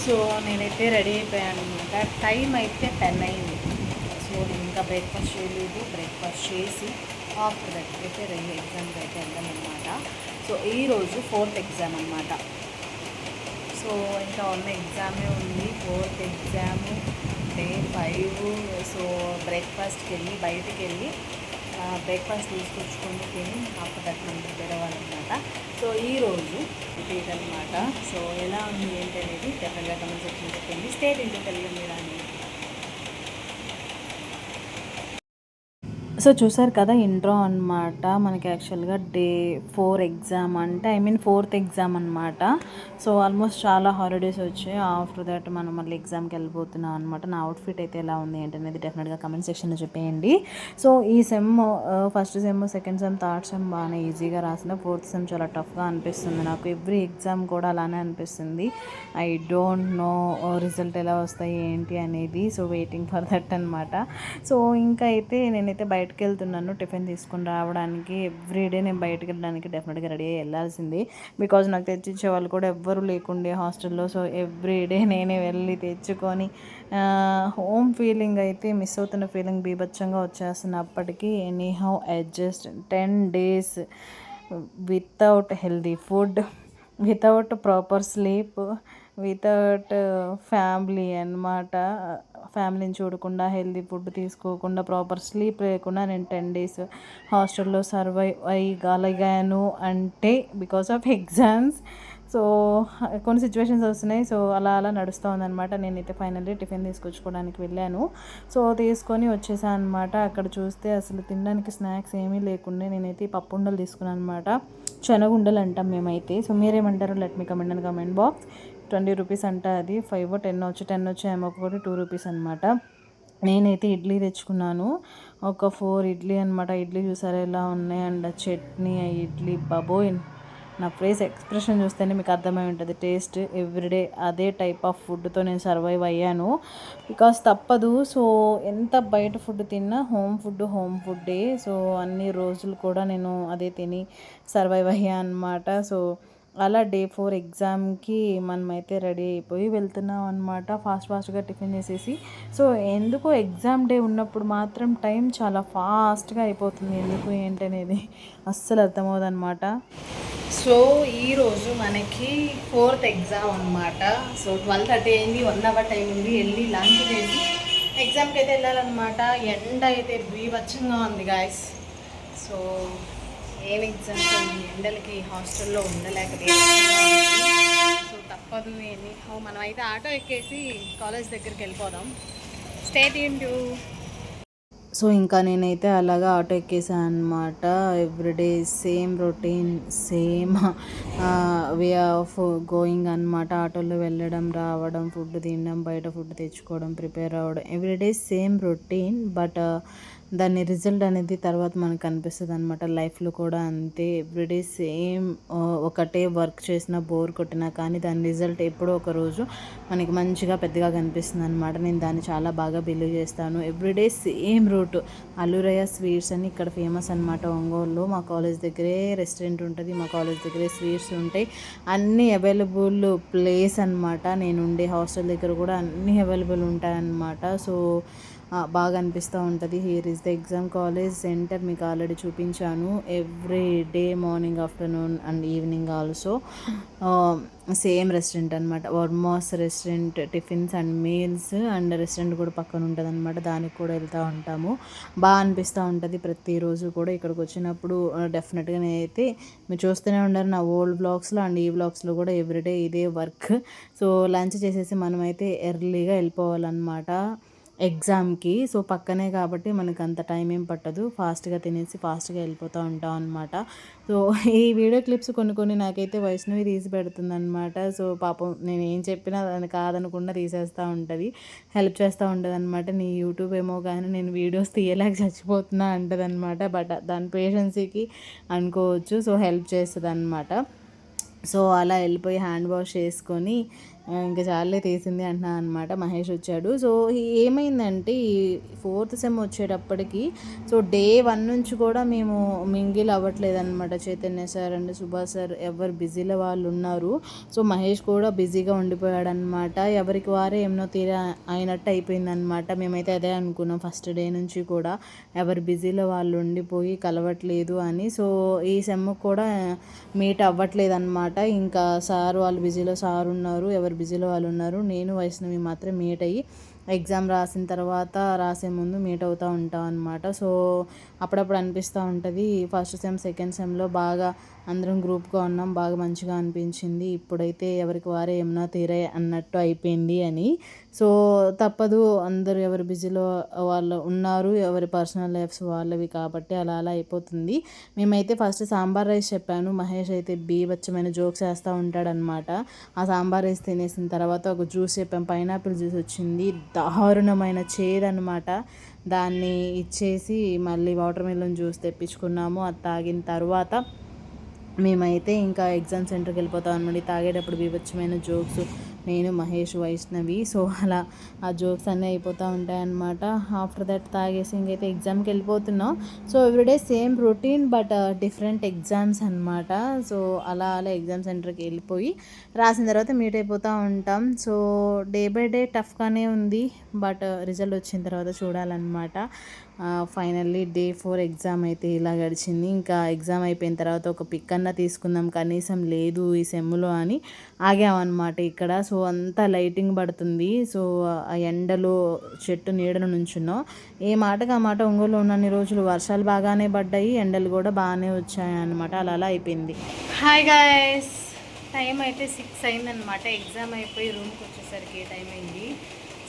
So నేనైతే ready అయిపోయాను అనమాట. టైం అయితే 10 అయింది. సో నేను ఇంకా బ్రేక్ఫాస్ట్ చేయలేదు. బ్రేక్ఫాస్ట్ చేసి ఆఫ్టర్ దట్ అయితే ఎగ్జామ్కి అయితే వెళ్దామన్నమాట. సో ఈరోజు 4th ఎగ్జామ్ అనమాట. సో ఇంకా ఉన్న ఎగ్జామే ఉంది, 4th ఎగ్జామ్ డే 5. సో బ్రేక్ఫాస్ట్కి వెళ్ళి బయటికి వెళ్ళి బ్రేక్ఫాస్ట్ తీసుకొచ్చుకొని తిని ఆఫ్టర్ దట్ మనం ప్రిపేర్ అవ్వాలన్నమాట. సో ఈరోజు ఇదనమాట. సో ఎలా ఉంది ఏంటి అనేది డెఫినెట్గా కమెంట్ సెక్షన్ చెప్పండి. స్టేట్ ఇంటూ తెలుగు మీరు అని. సో చూసారు కదా ఇంట్రో అనమాట. మనకి యాక్చువల్గా డే 4 ఎగ్జామ్ అంటే 4th ఎగ్జామ్ అనమాట. సో ఆల్మోస్ట్ చాలా హాలిడేస్ వచ్చాయి. ఆఫ్టర్ దట్ మనం మళ్ళీ ఎగ్జామ్కి వెళ్ళిపోతున్నాం అనమాట. నా అవుట్ఫిట్ అయితే ఎలా ఉంది ఏంటనేది డెఫినెట్గా కమెంట్ సెక్షన్లో చెప్పేయండి. సో ఈ sem first sem, second sem, third sem బాగానే ఈజీగా రాసిన, 4th సెమ్ చాలా టఫ్గా అనిపిస్తుంది నాకు. ఎవ్రీ ఎగ్జామ్ కూడా అలానే అనిపిస్తుంది. ఐ డోంట్ నో రిజల్ట్ ఎలా వస్తాయి ఏంటి అనేది. సో వెయిటింగ్ ఫర్ దట్ అనమాట. సో ఇంకా అయితే నేనైతే బయటకు వెళ్తున్నాను టిఫిన్ తీసుకుని రావడానికి. ఎవ్రీడే నేను బయటకు వెళ్ళడానికి డెఫినెట్గా రెడీ అయ్యి వెళ్ళాల్సింది. బికాజ్ నాకు తెచ్చిచ్చే వాళ్ళు కూడా ఎవ్వరూ లేకుండే హాస్టల్లో. సో ఎవ్రీడే నేనే వెళ్ళి తెచ్చుకొని హోమ్ ఫీలింగ్ అయితే మిస్ అవుతున్న ఫీలింగ్ బీభత్సంగా వచ్చేస్తున్నప్పటికీ anyhow adjust 10 days without healthy food, without proper sleep, without family అన్నమాట. ఫ్యామిలీని చూడకుండా, హెల్దీ ఫుడ్ తీసుకోకుండా, ప్రాపర్ స్లీప్ లేకుండా నేను 10 days హాస్టల్లో సర్వైవ్ అయ్యగలిగాను అంటే బికాస్ ఆఫ్ ఎగ్జామ్స్. సో కొన్ని సిచ్యువేషన్స్ వస్తున్నాయి. సో అలా అలా నడుస్తూ ఉందన్నమాట. నేనైతే ఫైనల్లీ టిఫిన్ తీసుకొచ్చుకోవడానికి వెళ్ళాను. సో తీసుకొని వచ్చేసాను అనమాట. అక్కడ చూస్తే అసలు తినడానికి స్నాక్స్ ఏమీ లేకుండా నేనైతే పప్పు ఉండలు తీసుకున్నాను అనమాట. శనగుండలు అంటాం మేమైతే. సో మీరేమంటారు? Let me comment and comment box. 20 rupees అంట. అది 5 10 వచ్చాయేమో, ఒక్కొక్కటి 2 రూపీస్ అనమాట. నేనైతే ఇడ్లీ తెచ్చుకున్నాను, ఒక 4 ఇడ్లీ అనమాట. ఇడ్లీ చూసారా ఎలా ఉన్నాయి, అండ్ చట్నీ, ఇడ్లీ బాబోయ్. నా ఫేస్ ఎక్స్ప్రెషన్ చూస్తేనే మీకు అర్థమై ఉంటుంది టేస్ట్. ఎవ్రీడే అదే టైప్ ఆఫ్ ఫుడ్తో నేను సర్వైవ్ అయ్యాను. బికాస్ తప్పదు. సో ఎంత బయట ఫుడ్ తిన్నా హోమ్ ఫుడ్డే. సో అన్ని రోజులు కూడా నేను అదే తిని సర్వైవ్ అయ్యాను అనమాట. సో అలా డే 4 ఎగ్జామ్కి మనమైతే రెడీ అయిపోయి వెళ్తున్నాం అనమాట. ఫాస్ట్గా టిఫిన్ చేసేసి. సో ఎందుకో ఎగ్జామ్ డే ఉన్నప్పుడు మాత్రం టైం చాలా ఫాస్ట్గా అయిపోతుంది. ఎందుకు ఏంటనేది అస్సలు అర్థమవుతుంది అనమాట. సో ఈరోజు మనకి 4th ఎగ్జామ్ అనమాట. సో 12:30 అయింది, 1 hour టైం ఉంది. వెళ్ళి లంచ్ చేసి ఎగ్జామ్కి అయితే వెళ్ళాలన్నమాట. ఎండ అయితే బీభత్సంగా ఉంది గాయస్. సో ఏం ఎగ్జామ్స్ ఈ ఎండలకి హాస్టల్లో ఉండలేకపోయింది. సో తప్పదు. మనం అయితే ఆటో ఎక్కేసి కాలేజ్ దగ్గరికి వెళ్ళిపోదాం. Stay tuned. సో ఇంకా నేనైతే అలాగా ఆటో ఎక్కేసాను అనమాట. Everyday same routine, same way of going అనమాట. ఆటోలో వెళ్ళడం, రావడం, ఫుడ్ తినడం, బయట ఫుడ్ తెచ్చుకోవడం, ప్రిపేర్ అవ్వడం, ఎవ్రీడే సేమ్ రొటీన్. బట్ దాని రిజల్ట్ అనేది తర్వాత మనకు కనిపిస్తుంది అనమాట. లైఫ్లో కూడా అంతే. ఎవ్రీడే సేమ్ ఒకటే వర్క్ చేసినా, బోర్ కొట్టినా కానీ దాని రిజల్ట్ ఎప్పుడో ఒక రోజు మనకి మంచిగా పెద్దగా కనిపిస్తుంది అనమాట. నేను దాన్ని చాలా బాగా బిలీవ్ చేస్తాను. Everyday same route. Allurayya sweets అని ఇక్కడ ఫేమస్ అనమాట ఒంగోలులో. మా కాలేజ్ దగ్గరే రెస్టారెంట్ ఉంటుంది, మా కాలేజ్ దగ్గరే స్వీట్స్ ఉంటాయి. అన్నీ అవైలబుల్ ప్లేస్ అనమాట. నేను ఉండే హాస్టల్ దగ్గర కూడా అన్నీ అవైలబుల్ ఉంటాయన్నమాట. సో బాగా అనిపిస్తూ ఉంటుంది. Here is the exam college centre. మీకు ఆల్రెడీ చూపించాను. Every day morning, afternoon and evening also same restaurant అనమాట. Varma's restaurant, tiffins and meals and restaurant కూడా పక్కన ఉంటుంది అనమాట. దానికి కూడా వెళ్తూ ఉంటాము. బాగా అనిపిస్తూ ఉంటుంది ప్రతిరోజు కూడా. ఇక్కడికి వచ్చినప్పుడు డెఫినెట్గా నేనైతే మీరు చూస్తూనే ఉండారు నా ఓల్డ్ బ్లాగ్స్లో అండ్ ఈ బ్లాగ్స్లో కూడా ఎవ్రీడే ఇదే వర్క్. సో లంచ్ చేసేసి మనమైతే ఎర్లీగా వెళ్ళిపోవాలన్నమాట ఎగ్జామ్కి. సో పక్కనే కాబట్టి మనకు అంత టైం ఏం పట్టదు. ఫాస్ట్గా తినేసి ఫాస్ట్గా వెళ్ళిపోతూ ఉంటాం అనమాట. సో ఈ వీడియో క్లిప్స్ కొన్ని నాకైతే వైష్ణవి తీసి పెడుతుంది అనమాట. సో పాపం నేను ఏం చెప్పినా దాన్ని కాదనకుండా తీసేస్తూ ఉంటుంది, హెల్ప్ చేస్తూ ఉంటుంది అనమాట. నీ యూట్యూబ్ ఏమో కానీ నేను వీడియోస్ తీయలేక చచ్చిపోతున్నా అంటుంది అనమాట. బట్ దాని పేషెన్సీకి అనుకోవచ్చు. సో హెల్ప్ చేస్తుంది అనమాట. సో అలా వెళ్ళిపోయి హ్యాండ్ వాష్ చేసుకొని ఇంకా చాలే తీసింది అంటున్నా అనమాట. మహేష్ వచ్చాడు. సో ఏమైందంటే ఈ 4th సెమ్ వచ్చేటప్పటికి సో డే 1 నుంచి కూడా మేము మింగిల్ అవ్వట్లేదన్నమాట. Chaitanya sir and Subhash sir ఎవరు బిజీలో వాళ్ళు ఉన్నారు. సో మహేష్ కూడా బిజీగా ఉండిపోయాడనమాట. ఎవరికి వారే ఏమనో తీరా అయినట్టు అయిపోయిందనమాట. మేమైతే అదే అనుకున్నాం ఫస్ట్ డే నుంచి కూడా, ఎవరు బిజీలో వాళ్ళు ఉండిపోయి కలవట్లేదు అని. సో ఈ సెమ్ కూడా మీట్ అవ్వట్లేదు అనమాట. ఇంకా సార్ వాళ్ళు బిజీలో సార్ ఉన్నారు, ఎవరు బిజీలో వాళ్ళు ఉన్నారు. నేను వైష్ణవి మాత్రం మీట్ అయ్యి ఎగ్జామ్ రాసిన తర్వాత రాసే ముందు మీట్ అవుతూ ఉంటాం అనమాట. సో అప్పుడప్పుడు అనిపిస్తూ ఉంటుంది ఫస్ట్ సెమ్ సెకండ్ సెమ్లో బాగా అందరం గ్రూప్గా ఉన్నాం, బాగా మంచిగా అనిపించింది. ఇప్పుడైతే ఎవరికి వారే ఏమన్నా తీరే అన్నట్టు అయిపోయింది అని. సో తప్పదు, అందరూ ఎవరి బిజీలో వాళ్ళు ఉన్నారు, ఎవరి పర్సనల్ లైఫ్స్ వాళ్ళవి కాబట్టి అలా అలా అయిపోతుంది. మేమైతే ఫస్ట్ సాంబార్ రైస్ చెప్పాను, మహేష్ అయితే బీభత్సమైన జోక్స్ వేస్తూ ఉంటాడనమాట. ఆ సాంబార్ రైస్ తినేసిన తర్వాత ఒక జ్యూస్ చెప్పాం, పైనాపిల్ జ్యూస్ వచ్చింది, దారుణమైన చేదనమాట. దాన్ని ఇచ్చేసి మళ్ళీ వాటర్ మిలన్ జ్యూస్ తెప్పించుకున్నాము. అది తాగిన తర్వాత మేమైతే ఇంకా ఎగ్జామ్ సెంటర్కి వెళ్ళిపోతాం అనమాట. తాగేటప్పుడు బీభత్సమైన జోక్స్, నేను మహేష్ వైష్ణవి. సో అలా ఆ జోక్స్ అన్నీ అయిపోతూ ఉంటాయన్నమాట. ఆఫ్టర్ దట్ తాగేసి ఇంకైతే ఎగ్జామ్కి వెళ్ళిపోతున్నాం. So everyday same routine but different exams అనమాట. సో అలా అలా ఎగ్జామ్ సెంటర్కి వెళ్ళిపోయి రాసిన తర్వాత మీట్ అయిపోతూ ఉంటాం. సో డే బై డే టఫ్గానే ఉంది, బట్ రిజల్ట్ వచ్చిన తర్వాత చూడాలన్నమాట. ఫైనల్లీ డే 4 ఎగ్జామ్ అయితే ఇలా గడిచింది. ఇంకా ఎగ్జామ్ అయిపోయిన తర్వాత ఒక పిక్ అన్నా తీసుకుందాం కనీసం లేదు ఈ సెమ్లో అని ఆగామన్నమాట ఇక్కడ. సో అంతా లైటింగ్ పడుతుంది. సో ఆ ఎండలో చెట్టు నీడను నుంచున్నాం. ఏ మాటకు ఆ మాట ఒంగోలులో ఉన్నన్ని రోజులు వర్షాలు బాగానే పడ్డాయి, ఎండలు కూడా బాగానే వచ్చాయి అన్నమాట. అలా అలా అయిపోయింది. హాయ్ గాయస్, టైం అయితే 6 అయిందనమాట. ఎగ్జామ్ అయిపోయి రూమ్కి వచ్చేసరికి టైం అయింది.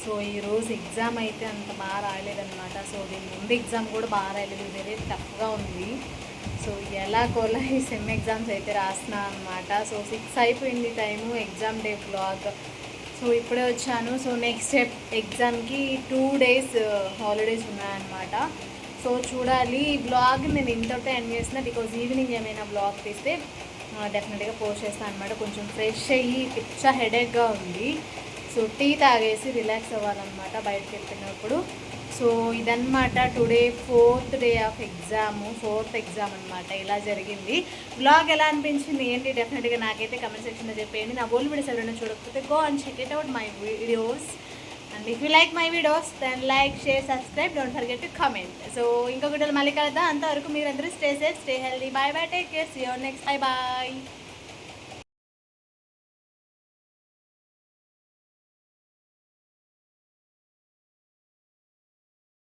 సో ఈరోజు ఎగ్జామ్ అయితే అంత బాగా రాయలేదన్నమాట. సో దీని ముందు ఎగ్జామ్ కూడా బాగా రాయలేదు, వెరీ టఫ్గా ఉంది. సో ఎలా కోలా ఈ సెమ్ ఎగ్జామ్స్ అయితే రాస్తున్నా అనమాట. సో 6 అయిపోయింది time, exam day blog. So ఇప్పుడే వచ్చాను. సో నెక్స్ట్ ఎగ్జామ్కి 2 days హాలిడేస్ ఉన్నాయన్నమాట. సో చూడాలి. ఈ బ్లాగ్ నేను ఇంతటితో ఎండ్ చేసిన, బికాజ్ ఈవినింగ్ ఏమైనా బ్లాగ్ తీస్తే డెఫినెట్గా పోస్ట్ చేస్తాను అనమాట. కొంచెం ఫ్రెష్ అయ్యి పిచ్చ హెడేక్గా ఉంది. సో టీ తాగేసి రిలాక్స్ అవ్వాలన్నమాట బయటకు వెళ్తున్నప్పుడు. సో ఇదన్నమాట today 4th day of exam, 4th exam అనమాట. ఇలా జరిగింది. బ్లాగ్ ఎలా అనిపించింది ఏంటి డెఫినెట్గా నాకైతే కమెంట్ సెక్షన్లో చెప్పేయండి. నా ఓల్డ్ వీడియోస్ ఎవరైనా చూడకపోతే go and check it out my videos. And if you like my videos then like, share, subscribe, don't forget to comment. So ఇంకొక వీడియోలో మళ్ళీ కలుద్దాం. అంతవరకు మీరందరూ stay safe, stay healthy. Bye bye, take care, see you next. Bye bye.